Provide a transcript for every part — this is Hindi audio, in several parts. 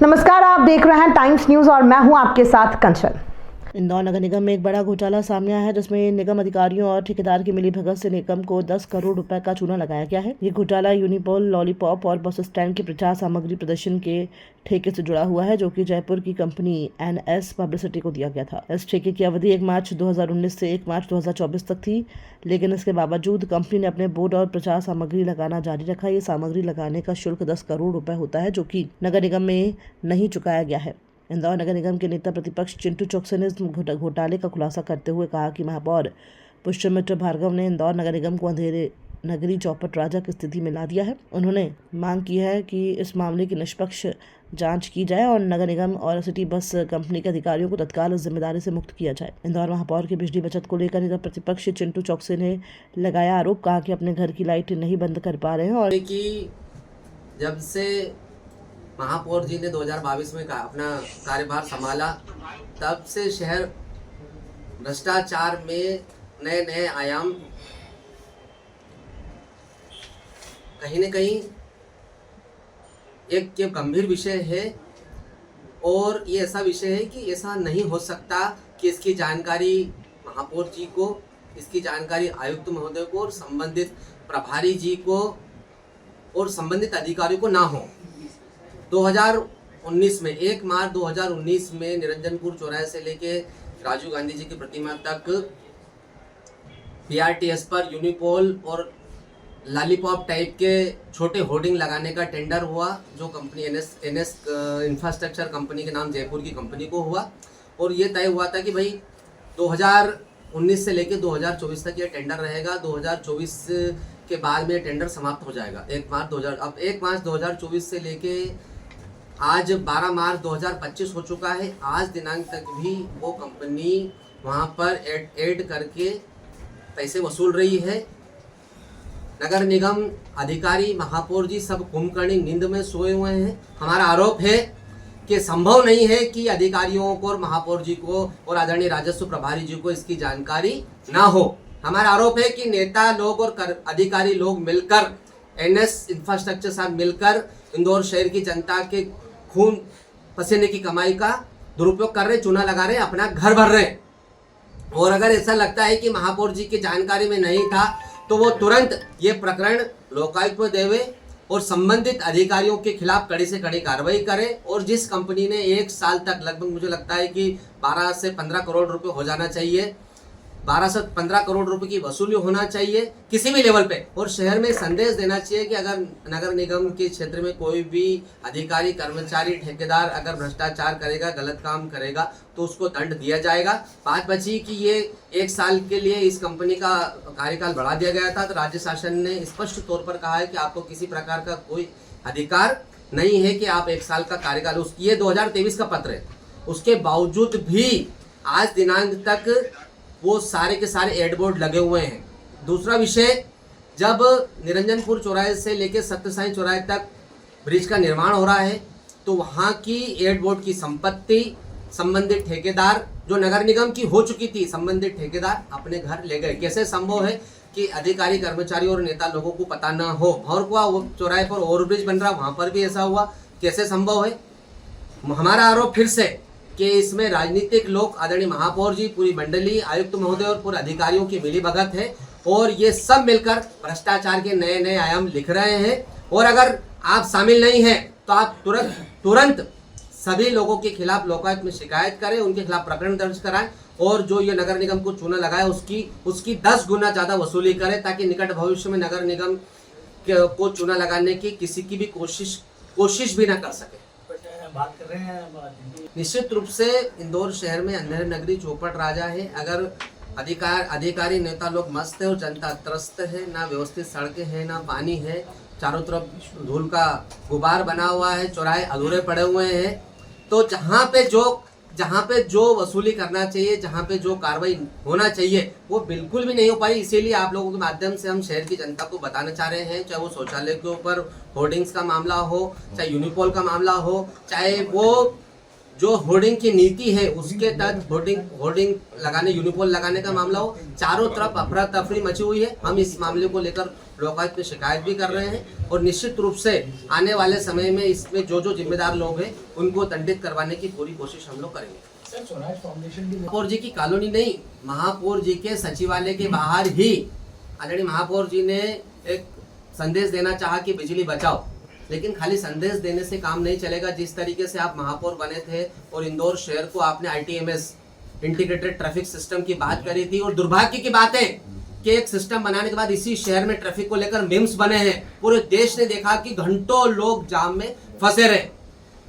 नमस्कार, आप देख रहे हैं टाइम्स न्यूज और मैं हूं आपके साथ कंचन। इंदौर नगर निगम में एक बड़ा घोटाला सामने आया है, जिसमें निगम अधिकारियों और ठेकेदार की मिलीभगत से निगम को 10 करोड़ रुपए का चूना लगाया गया है। ये घोटाला यूनिपोल, लॉलीपॉप और बस स्टैंड की प्रचार सामग्री प्रदर्शन के ठेके से जुड़ा हुआ है, जो कि जयपुर की कंपनी NS पब्लिसिटी को दिया गया था। इस ठेके की अवधि 1 मार्च 2019 से 1 मार्च 2024 तक थी, लेकिन इसके बावजूद कंपनी ने अपने बोर्ड और प्रचार सामग्री लगाना जारी रखा। ये सामग्री लगाने का शुल्क 10 करोड़ रुपए होता है, जो कि नगर निगम में नहीं चुकाया गया है। इंदौर नगर निगम के नेता प्रतिपक्ष चिंटू चौकसे ने इस घोटाले का खुलासा करते हुए कहा कि महापौर पुष्यमित्र भार्गव ने इंदौर नगर निगम को अंधेरे नगरी चौपट राजा की स्थिति में ला दिया है। उन्होंने मांग की है कि इस मामले की निष्पक्ष जांच की जाए और नगर निगम और सिटी बस कंपनी के अधिकारियों को तत्काल इस जिम्मेदारी से मुक्त किया जाए। इंदौर महापौर की बिजली बचत को लेकर नेता प्रतिपक्ष चिंटू चौकसे ने लगाया आरोप, कहा कि अपने घर की लाइट नहीं बंद कर पा रहे हैं और जब से महापौर जी ने 2022 में अपना कार्यभार संभाला, तब से शहर भ्रष्टाचार में नए नए आयाम कहीं न कहीं एक गंभीर विषय है। और ये ऐसा विषय है कि ऐसा नहीं हो सकता कि इसकी जानकारी महापौर जी को, इसकी जानकारी आयुक्त महोदय को और संबंधित प्रभारी जी को और संबंधित अधिकारियों को ना हो। 2019 में 1 मार्च 2019 में निरंजनपुर चौराहे से लेके राजीव गांधी जी की प्रतिमा तक PRTS पर यूनिपोल और लॉलीपॉप टाइप के छोटे होर्डिंग लगाने का टेंडर हुआ, जो कंपनी NS इंफ्रास्ट्रक्चर कंपनी के नाम जयपुर की कंपनी को हुआ। और ये तय हुआ था कि भाई 2019 से लेके 2024 तक ये टेंडर रहेगा। 2024 के बाद में टेंडर समाप्त हो जाएगा 1 मार्च 2024 से लेके आज 12 मार्च 2025 हो चुका है। आज दिनांक तक भी वो कंपनी वहाँ पर ऐड करके पैसे वसूल रही है। नगर निगम अधिकारी, महापौर जी सब कुंभकर्णी नींद में सोए हुए हैं। हमारा आरोप है कि संभव नहीं है कि अधिकारियों को और महापौर जी को और आदरणीय राजस्व प्रभारी जी को इसकी जानकारी ना हो। हमारा आरोप है कि नेता लोग और अधिकारी लोग मिलकर, NS इंफ्रास्ट्रक्चर साथ मिलकर इंदौर शहर की जनता के खून पसीने की कमाई का दुरुपयोग कर रहे, चूना लगा रहे, अपना घर भर रहे। और अगर ऐसा लगता है कि महापौर जी की जानकारी में नहीं था, तो वो तुरंत ये प्रकरण लोकायुक्त में देवे और संबंधित अधिकारियों के खिलाफ कड़ी से कड़ी कार्रवाई करे। और जिस कंपनी ने 1 साल तक लगभग मुझे लगता है कि 12 से 15 करोड़ रुपए हो जाना चाहिए, 12 से 15 करोड़ रुपए की वसूली होना चाहिए किसी भी लेवल पे। और शहर में संदेश देना चाहिए कि अगर नगर निगम के क्षेत्र में कोई भी अधिकारी, कर्मचारी, ठेकेदार अगर भ्रष्टाचार करेगा, गलत काम करेगा, तो उसको दंड दिया जाएगा। बात बची कि ये 1 साल के लिए इस कंपनी का कार्यकाल बढ़ा दिया गया था, तो राज्य शासन ने स्पष्ट तौर पर कहा है कि आपको किसी प्रकार का कोई अधिकार नहीं है कि आप 1 साल का कार्यकाल, ये 2023 का पत्र है, उसके बावजूद भी आज दिनांक तक वो सारे के सारे एड बोर्ड लगे हुए हैं। दूसरा विषय, जब निरंजनपुर चौराहे से लेकर सत्य साई चौराहे तक ब्रिज का निर्माण हो रहा है, तो वहाँ की एड बोर्ड की संपत्ति संबंधित ठेकेदार, जो नगर निगम की हो चुकी थी, संबंधित ठेकेदार अपने घर ले गए। कैसे संभव है कि अधिकारी, कर्मचारी और नेता लोगों को पता ना हो? भौरकुआ चौराहे पर ओवरब्रिज बन रहा, वहाँ पर भी ऐसा हुआ, कैसे संभव है? हमारा आरोप फिर से कि इसमें राजनीतिक लोग, आदरणीय महापौर जी, पूरी मंडली, आयुक्त महोदय और पूरे अधिकारियों की मिलीभगत है और ये सब मिलकर भ्रष्टाचार के नए नए आयाम लिख रहे हैं। और अगर आप शामिल नहीं हैं तो आप तुरंत सभी लोगों के खिलाफ लोकायुक्त में शिकायत करें, उनके खिलाफ प्रकरण दर्ज कराएं और जो ये नगर निगम को चूना लगाए उसकी 10 गुना ज़्यादा वसूली करें, ताकि निकट भविष्य में नगर निगम को चूना लगाने की किसी की भी कोशिश भी ना कर सके। बात कर रहे हैं निश्चित रूप से इंदौर शहर में अंधेरे नगरी चौपट राजा है। अगर अधिकारी नेता लोग मस्त है और जनता त्रस्त है, ना व्यवस्थित सड़कें हैं, ना पानी है, चारों तरफ धूल का गुबार बना हुआ है, चौराहे अधूरे पड़े हुए हैं, तो जहाँ पे जो वसूली करना चाहिए, जहाँ पे जो कार्रवाई होना चाहिए, वो बिल्कुल भी नहीं हो पाई। इसीलिए आप लोगों के माध्यम से हम शहर की जनता को बताना चाह रहे हैं, चाहे वो शौचालय के ऊपर होर्डिंग्स का मामला हो, चाहे यूनिपोल का मामला हो, चाहे वो जो होर्डिंग की नीति है उसके तहत होर्डिंग लगाने, यूनिपोल लगाने का मामला हो, चारों तरफ अफरा तफरी मची हुई है। हम इस मामले को लेकर लोकायुक्त में शिकायत भी कर रहे हैं और निश्चित रूप से आने वाले समय में इसमें जो जो जिम्मेदार लोग हैं उनको दंडित करवाने की पूरी कोशिश हम लोग करेंगे। सर स्वराज फाउंडेशन की महापौर जी की कॉलोनी नहीं, महापौर जी के सचिवालय के बाहर ही आदरणीय महापौर जी ने एक संदेश देना चाहा कि बिजली बचाओ, लेकिन खाली संदेश देने से काम नहीं चलेगा। जिस तरीके से आप महापौर बने थे और इंदौर शहर को आपने ITMS इंटीग्रेटेड ट्रैफिक सिस्टम की बात करी थी, और दुर्भाग्य की बात है कि एक सिस्टम बनाने के बाद इसी शहर में ट्रैफिक को लेकर मिम्स बने हैं। पूरे देश ने देखा कि घंटों लोग जाम में फंसे रहे।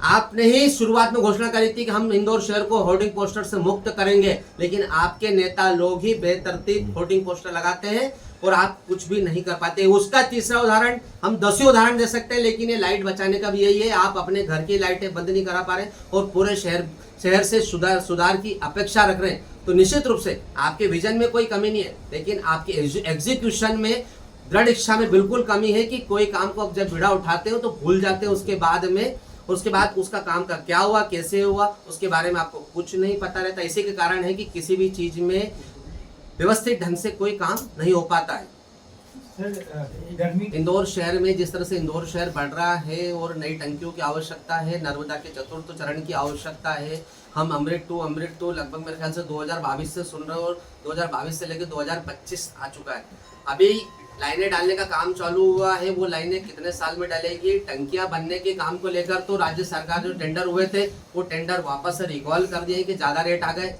आपने ही शुरुआत में घोषणा करी थी कि हम इंदौर शहर को होर्डिंग पोस्टर से मुक्त करेंगे, लेकिन आपके नेता लोग ही बेतरतीब होर्डिंग पोस्टर लगाते हैं और आप कुछ भी नहीं कर पाते। उसका तीसरा उदाहरण हम 10 उदाहरण दे सकते हैं, लेकिन ये लाइट बचाने का भी यही है। आप अपने घर की लाइटें बंद नहीं करा पा रहे और पूरे शहर से सुधार की अपेक्षा रख रहे हैं। तो निश्चित रूप से आपके विजन में कोई कमी नहीं है, लेकिन आपके एग्जीक्यूशन में दृढ़ इच्छा में बिल्कुल कमी है कि कोई काम को अब जब बिड़ा उठाते हो तो भूल जाते हो। उसके बाद उसका काम का क्या हुआ, कैसे हुआ, उसके बारे में आपको कुछ नहीं पता रहता। इसी के कारण है कि किसी भी चीज में व्यवस्थित ढंग से कोई काम नहीं हो पाता है। इंदौर शहर में जिस तरह से इंदौर शहर बढ़ रहा है और नई टंकियों की आवश्यकता है, नर्मदा के चतुर्थ चरण की आवश्यकता है। हम अमृत टू लगभग मेरे ख्याल से 2022 से सुन रहे हैं और 2022 से लेकर 2025 आ चुका है। अभी लाइनें डालने का काम चालू हुआ है, वो लाइनें कितने साल में डालेगी। टंकियां बनने के काम को लेकर तो राज्य सरकार जो टेंडर हुए थे वो टेंडर वापस से रिकॉल कर दिए कि ज़्यादा रेट आ गए।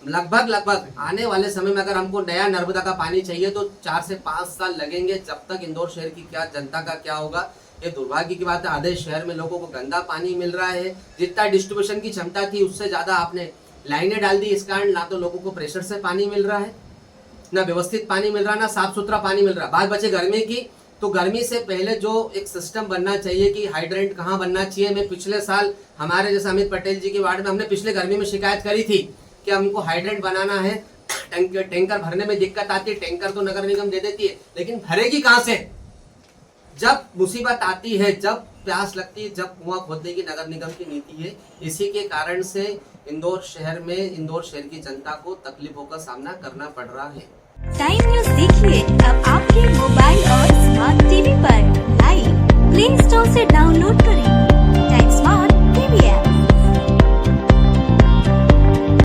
लगभग आने वाले समय में अगर हमको नया नर्मदा का पानी चाहिए तो 4 से 5 साल लगेंगे। जब तक इंदौर शहर की क्या जनता का क्या होगा, ये दुर्भाग्य की बात है। आधे शहर में लोगों को गंदा पानी मिल रहा है। जितना डिस्ट्रीब्यूशन की क्षमता थी उससे ज़्यादा आपने लाइनें डाल दी। इस कारण ना तो लोगों को प्रेशर से पानी मिल रहा है, ना व्यवस्थित पानी मिल रहा, ना साफ सुथरा पानी मिल रहा। बात बचे गर्मी की, तो गर्मी से पहले जो एक सिस्टम बनना चाहिए कि हाइड्रेंट कहाँ बनना चाहिए। मैं पिछले साल हमारे जैसे अमित पटेल जी के वार्ड में हमने पिछले गर्मी में शिकायत करी थी कि हमको हाइड्रेंट बनाना है। टैंकर भरने में दिक्कत आती है, टैंकर तो नगर निगम दे देती है, लेकिन भरेगी कहाँ से? जब मुसीबत आती है, जब प्यास लगती है, जब कुआं खोदने की नगर निगम की नीति है। इसी के कारण से इंदौर शहर की जनता को तकलीफों का सामना करना पड़ रहा है। टाइम न्यूज़ देखिए अब आपके